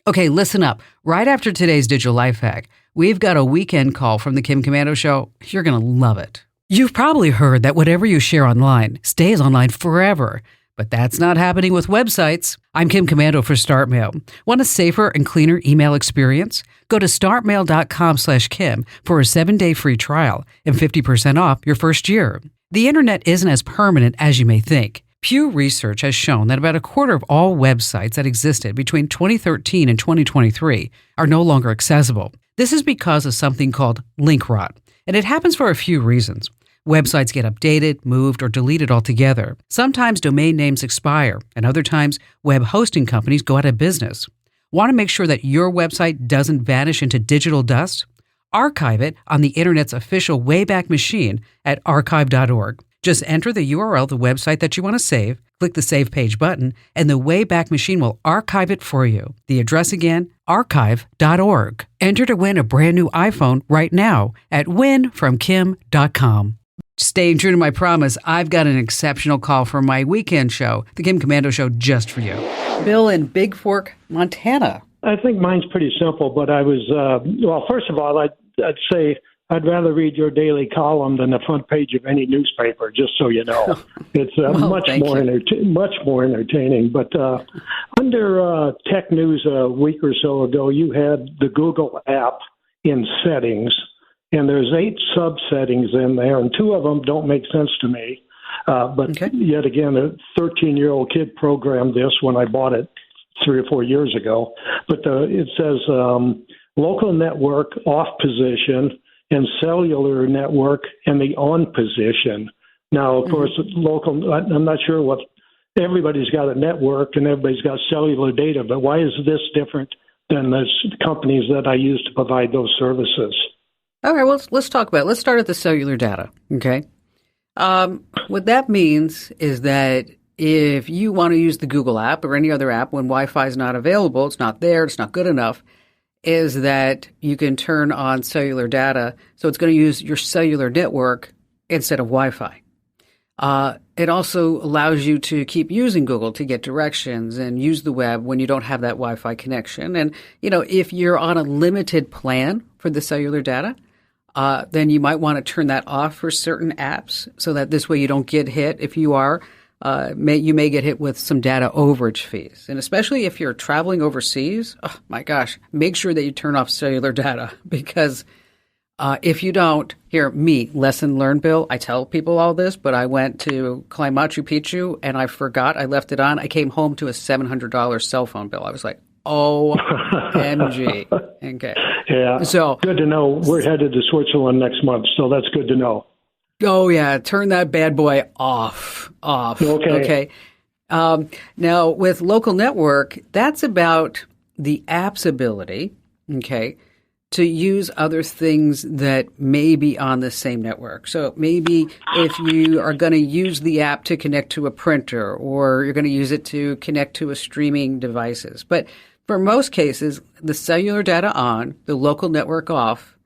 Okay, listen up. Right after today's digital life hack, we've got a weekend call from the Kim Commando Show. You're going to love it. You've probably heard that whatever you share online stays online forever. But that's not happening with websites. I'm Kim Commando for StartMail. Want a safer and cleaner email experience? Go to startmail.com/Kim for a 7-day free trial and 50% off your first year. The internet isn't as permanent as you may think. Pew Research has shown that about a quarter of all websites that existed between 2013 and 2023 are no longer accessible. This is because of something called link rot, and it happens for a few reasons. Websites get updated, moved, or deleted altogether. Sometimes domain names expire, and other times web hosting companies go out of business. Want to make sure that your website doesn't vanish into digital dust? Archive it on the Internet's official Wayback Machine at archive.org. Just enter the URL of the website that you want to save, click the Save Page button, and the Wayback Machine will archive it for you. The address again, archive.org. Enter to win a brand new iPhone right now at winfromkim.com. Staying true to my promise, I've got an exceptional call for my weekend show, the Kim Commando Show, just for you. Bill in Big Fork, Montana. I think mine's pretty simple, but I was, first of all, I'd say I'd rather read your daily column than the front page of any newspaper, just so you know. It's much more entertaining. But under tech news a week or so ago, you had the Google app in settings, and there's 8 sub-settings in there, and 2 of them don't make sense to me. Yet again, a 13-year-old kid programmed this when I bought it 3 or 4 years ago. But it says local network off position and cellular network and the on position. Now, of course, local, I'm not sure what, everybody's got a network and everybody's got cellular data, but why is this different than the companies that I use to provide those services? All right, well, let's talk about it. Let's start at the cellular data, okay? What that means is that if you want to use the Google app or any other app when Wi-Fi is not available, it's not there, it's not good enough, is that you can turn on cellular data, so it's going to use your cellular network instead of Wi-Fi. It also allows you to keep using Google to get directions and use the web when you don't have that Wi-Fi connection. And, if you're on a limited plan for the cellular data, then you might want to turn that off for certain apps so that this way you don't get hit. If you are, you may get hit with some data overage fees. And especially if you're traveling overseas, oh my gosh, make sure that you turn off cellular data because if you don't, lesson learned, Bill, I tell people all this, but I went to climb Machu Picchu and I forgot, I left it on. I came home to a $700 cell phone bill. I was like, OMG. Okay. Yeah. So good to know. We're headed to Switzerland next month, so that's good to know. Oh, yeah. Turn that bad boy off. Okay. Now, with local network, that's about the app's ability, to use other things that may be on the same network. So maybe if you are going to use the app to connect to a printer or you're going to use it to connect to a streaming devices. But for most cases, the cellular data on, the local network off,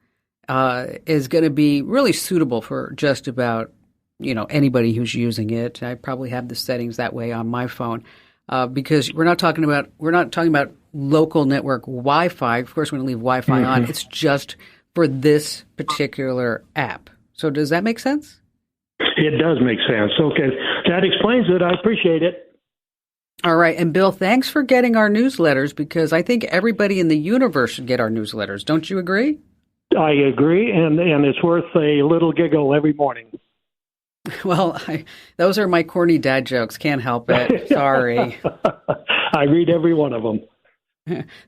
is going to be really suitable for just about, anybody who's using it. I probably have the settings that way on my phone because we're not talking about local network Wi-Fi. Of course, we're going to leave Wi-Fi on. It's just for this particular app. So does that make sense? It does make sense. Okay. That explains it. I appreciate it. All right. And Bill, thanks for getting our newsletters because I think everybody in the universe should get our newsletters. Don't you agree? I agree, and it's worth a little giggle every morning. Well, those are my corny dad jokes. Can't help it. Sorry. I read every one of them.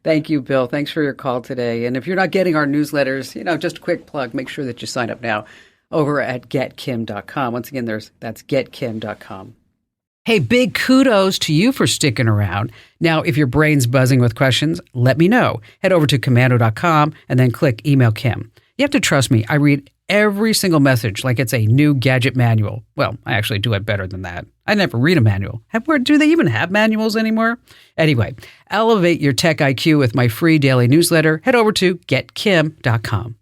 Thank you, Bill. Thanks for your call today. And if you're not getting our newsletters, just a quick plug, make sure that you sign up now over at getkim.com. Once again, that's getkim.com. Hey, big kudos to you for sticking around. Now, if your brain's buzzing with questions, let me know. Head over to commando.com and then click Email Kim. You have to trust me. I read every single message like it's a new gadget manual. Well, I actually do it better than that. I never read a manual. Do they even have manuals anymore? Anyway, elevate your tech IQ with my free daily newsletter. Head over to getkim.com.